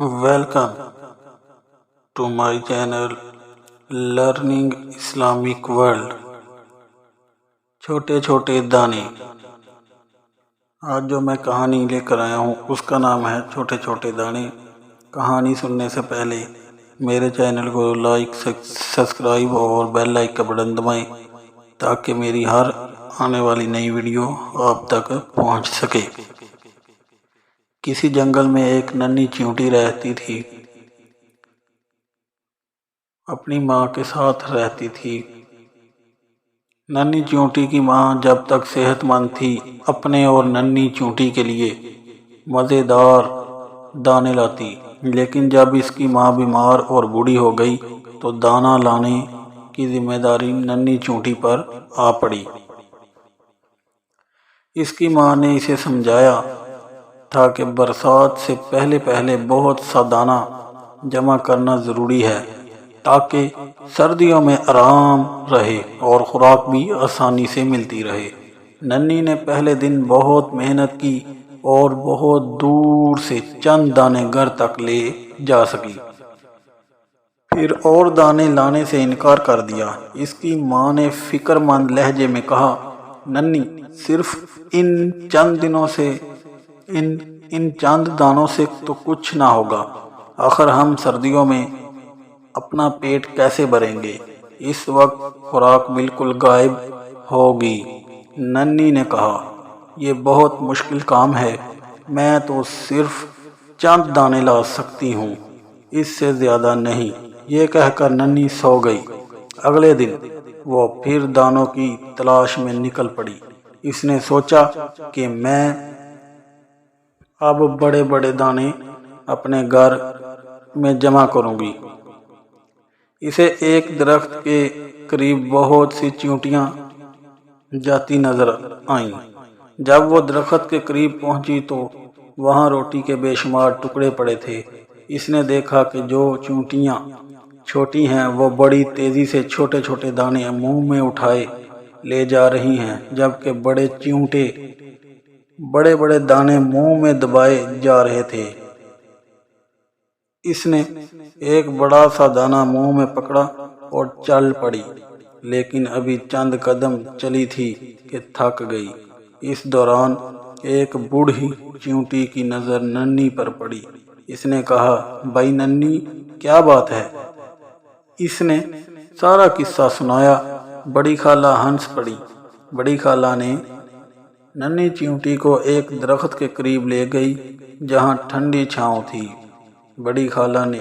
Welcome to my channel Learning Islamic World। छोटे छोटे दाने। आज जो मैं कहानी लेकर आया हूँ उसका नाम है छोटे छोटे दाने। कहानी सुनने से पहले मेरे चैनल को लाइक सब्सक्राइब और बेल आइकन का बटन दबाएं ताकि मेरी हर आने वाली नई वीडियो आप तक पहुँच सके। किसी जंगल में एक नन्ही चींटी रहती थी। अपनी माँ के साथ रहती थी। नन्ही चींटी की माँ जब तक सेहतमंद थी अपने और नन्ही चींटी के लिए मज़ेदार दाने लाती, लेकिन जब इसकी माँ बीमार और बूढ़ी हो गई तो दाना लाने की जिम्मेदारी नन्ही चींटी पर आ पड़ी। इसकी माँ ने इसे समझाया था कि बरसात से पहले पहले बहुत सा दाना जमा करना ज़रूरी है ताकि सर्दियों में आराम रहे और खुराक भी आसानी से मिलती रहे। नन्ही ने पहले दिन बहुत मेहनत की और बहुत दूर से चंद दाने घर तक ले जा सकी, फिर और दाने लाने से इनकार कर दिया। इसकी माँ ने फिक्रमंद लहजे में कहा, नन्ही, सिर्फ इन चंद दानों से तो कुछ ना होगा। आखिर हम सर्दियों में अपना पेट कैसे भरेंगे? इस वक्त खुराक बिल्कुल गायब होगी। नन्ही ने कहा, यह बहुत मुश्किल काम है। मैं तो सिर्फ चंद दाने ला सकती हूँ, इससे ज़्यादा नहीं। ये कहकर नन्ही सो गई। अगले दिन वो फिर दानों की तलाश में निकल पड़ी। इसने सोचा कि मैं अब बड़े बड़े दाने अपने घर में जमा करूंगी। इसे एक दरख्त के करीब बहुत सी चींटियां जाती नजर आईं। जब वो दरख्त के करीब पहुंची तो वहां रोटी के बेशुमार टुकड़े पड़े थे। इसने देखा कि जो चींटियां छोटी हैं वो बड़ी तेजी से छोटे छोटे दाने मुंह में उठाए ले जा रही हैं, जबकि बड़े चींटे बड़े बड़े दाने मुंह में दबाए जा रहे थे। इसने एक बड़ा सा दाना मुंह में पकड़ा और चल पड़ी, लेकिन अभी चंद कदम चली थी कि थक गई। इस दौरान एक बूढ़ी चींटी की नजर नन्ही पर पड़ी। इसने कहा, भाई नन्ही, क्या बात है? इसने सारा किस्सा सुनाया। बड़ी खाला हंस पड़ी। बड़ी खाला ने नन्ही चींटी को एक दरख्त के करीब ले गई जहां ठंडी छांव थी। बड़ी खाला ने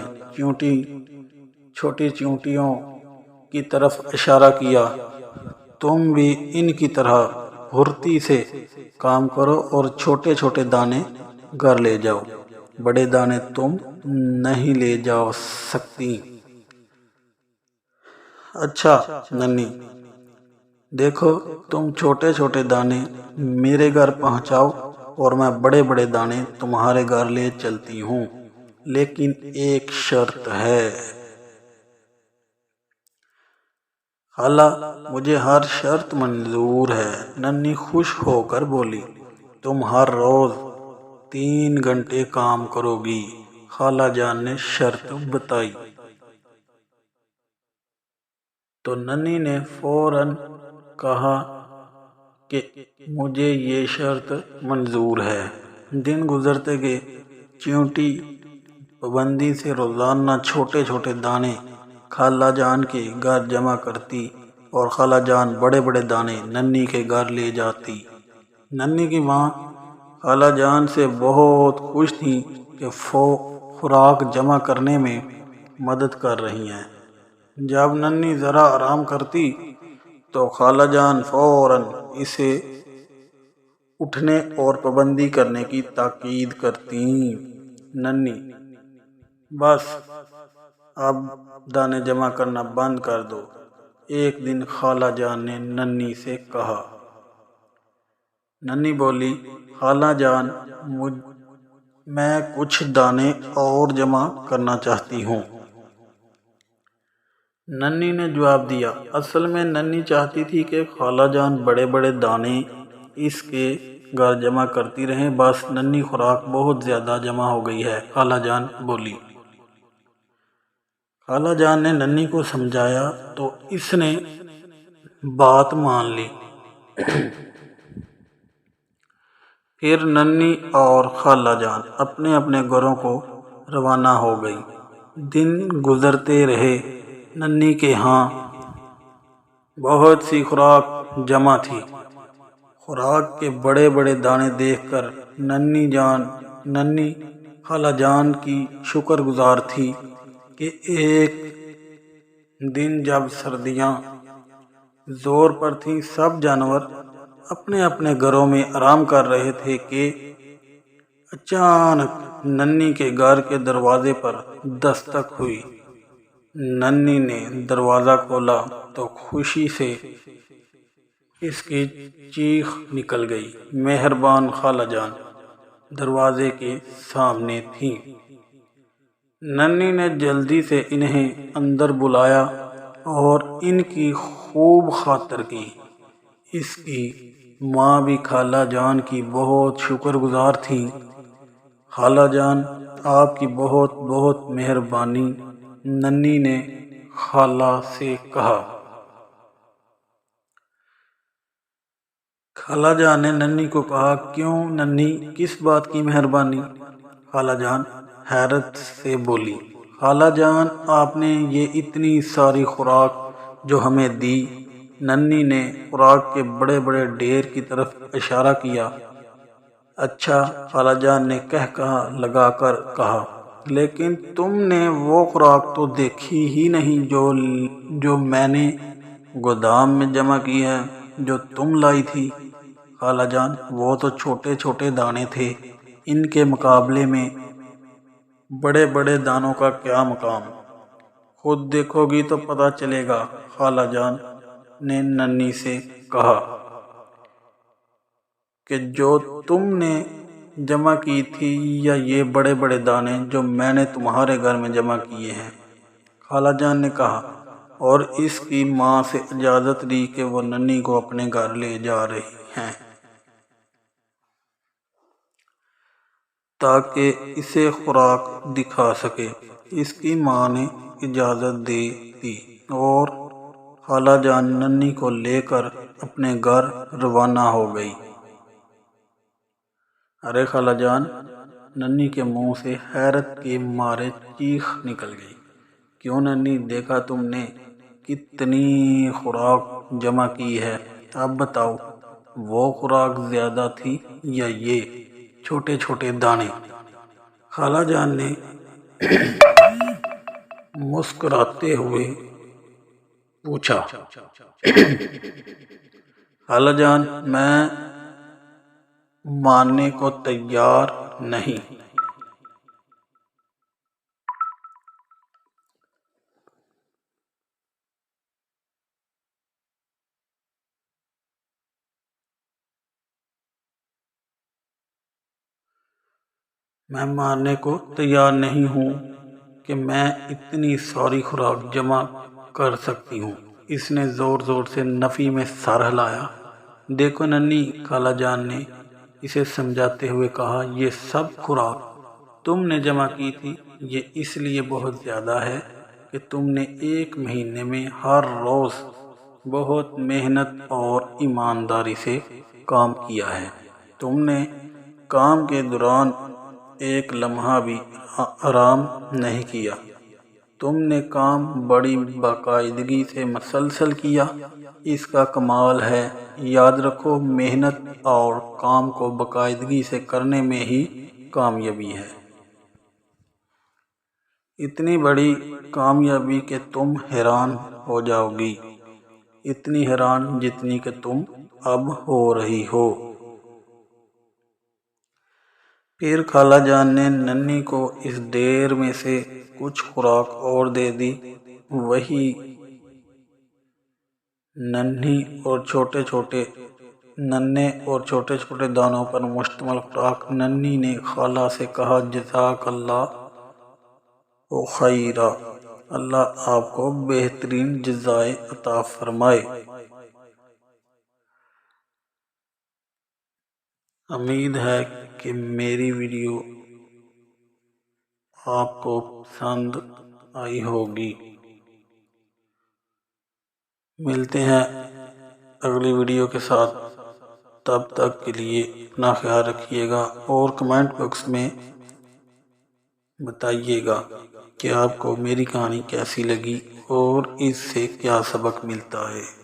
छोटी चींटियों की तरफ इशारा किया, तुम भी इनकी तरह फुर्ती से काम करो और छोटे छोटे दाने घर ले जाओ। बड़े दाने तुम नहीं ले जा सकती। अच्छा नन्ही, देखो, तुम छोटे छोटे दाने मेरे घर पहुंचाओ और मैं बड़े बड़े दाने तुम्हारे घर ले चलती हूँ, लेकिन एक शर्त है। खाला, मुझे हर शर्त मंजूर है। नन्ही खुश होकर बोली, तुम हर रोज 3 घंटे काम करोगी। खाला जान ने शर्त बताई तो नन्ही ने फौरन कहा कि मुझे ये शर्त मंजूर है। दिन गुजरते गए। चींटी पाबंदी से रोजाना छोटे छोटे दाने खाला जान के घर जमा करती और खाला जान बड़े बड़े दाने नन्ही के घर ले जाती। नन्ही की माँ खाला जान से बहुत खुश थी कि खुराक जमा करने में मदद कर रही हैं। जब नन्ही जरा आराम करती तो खाला जान फौरन इसे उठने और पाबंदी करने की ताकीद करती। नन्ही, बस अब दाने जमा करना बंद कर दो। एक दिन खाला जान ने नन्ही से कहा। नन्ही बोली, खाला जान, मैं कुछ दाने और जमा करना चाहती हूँ। नन्ही ने जवाब दिया, असल में नन्ही चाहती थी कि खाला जान बड़े बड़े दाने इसके گھر جمع کرتی رہیں، بس ننھی خوراک بہت زیادہ جمع ہو گئی ہے، خالہ جان بولی۔ خالہ جان نے ننھی کو سمجھایا تو اس نے بات مان لی۔ پھر ننھی اور خالہ جان اپنے اپنے گھروں کو روانہ ہو گئی۔ دن گزرتے رہے، ننھی کے ہاں بہت سی خوراک جمع تھی۔ خوراک کے بڑے بڑے دانے دیکھ کر ننھی خالہ جان کی شکر گزار تھی کہ ایک دن جب سردیاں زور پر تھیں، سب جانور اپنے اپنے گھروں میں آرام کر رہے تھے کہ اچانک ننھی کے گھر کے دروازے پر دستک ہوئی۔ ننھی نے دروازہ کھولا تو خوشی سے اس کی چیخ نکل گئی۔ مہربان خالہ جان دروازے کے سامنے تھیں۔ ننھی نے جلدی سے انہیں اندر بلایا اور ان کی خوب خاطر کی۔ اس کی ماں بھی خالہ جان کی بہت شکر گزار تھیں۔ خالہ جان آپ کی بہت بہت مہربانی، ننھی نے خالہ سے کہا۔ خالہ جان نے ننھی کو کہا، کیوں ننھی، کس بات کی مہربانی؟ خالہ جان حیرت سے بولی، خالہ جان آپ نے یہ اتنی ساری خوراک جو ہمیں دی۔ ننھی نے خوراک کے بڑے بڑے ڈھیر کی طرف اشارہ کیا۔ اچھا، خالہ جان نے کہا لگا کر کہا، لیکن تم نے وہ خوراک تو دیکھی ہی نہیں جو میں نے گودام میں جمع کی ہے، جو تم لائی تھی۔ خالہ جان وہ تو چھوٹے چھوٹے دانے تھے، ان کے مقابلے میں بڑے بڑے دانوں کا کیا مقام، خود دیکھو گی تو پتہ چلے گا۔ خالہ جان نے ننھی سے کہا کہ جو تم نے جمع کی تھی یا یہ بڑے بڑے دانے جو میں نے تمہارے گھر میں جمع کیے ہیں؟ خالہ جان نے کہا، اور اس کی ماں سے اجازت لی کہ وہ ننھی کو اپنے گھر لے جا رہی ہیں تاکہ اسے خوراک دکھا سکے۔ اس کی ماں نے اجازت دے دی اور خالہ جان ننھی کو لے کر اپنے گھر روانہ ہو گئی۔ ارے خالہ جان، ننھی کے منہ سے حیرت کے مارے چیخ نکل گئی۔ کیوں ننھی، دیکھا تم نے کتنی خوراک جمع کی ہے، اب بتاؤ وہ خوراک زیادہ تھی یا یہ چھوٹے چھوٹے دانے؟ خالہ جان نے مسکراتے ہوئے پوچھا۔ خالہ جان میں ماننے کو تیار نہیں۔ میں ماننے کو تیار نہیں ہوں کہ میں اتنی ساری خوراک جمع کر سکتی ہوں۔ اس نے زور زور سے نفی میں سر ہلایا۔ دیکھو ننھی، خالہ جان نے اسے سمجھاتے ہوئے کہا، یہ سب خوراک تم نے جمع کی تھی، یہ اس لیے بہت زیادہ ہے کہ تم نے ایک مہینے میں ہر روز بہت محنت اور ایمانداری سے کام کیا ہے۔ تم نے کام کے دوران ایک لمحہ بھی آرام نہیں کیا۔ تم نے کام بڑی باقاعدگی سے مسلسل کیا۔ اس کا کمال ہے، یاد رکھو محنت اور کام کو باقاعدگی سے کرنے میں ہی کامیابی ہے۔ اتنی بڑی کامیابی کہ تم حیران ہو جاؤ گی، اتنی حیران جتنی کہ تم اب ہو رہی ہو۔ پھر خالہ جان نے ننھی کو اس ڈھیر میں سے کچھ خوراک اور دے دی۔ وہی ننھے اور چھوٹے چھوٹے دانوں پر مشتمل خوراک۔ ننھی نے خالہ سے کہا، جزاک اللہ خیرا، اللہ آپ کو بہترین جزائے عطا فرمائے۔ امید ہے کہ میری ویڈیو آپ کو پسند آئی ہوگی۔ ملتے ہیں اگلی ویڈیو کے ساتھ، تب تک کے لیے اپنا خیال رکھیے گا اور کمنٹ باکس میں بتائیے گا کہ آپ کو میری کہانی کیسی لگی اور اس سے کیا سبق ملتا ہے۔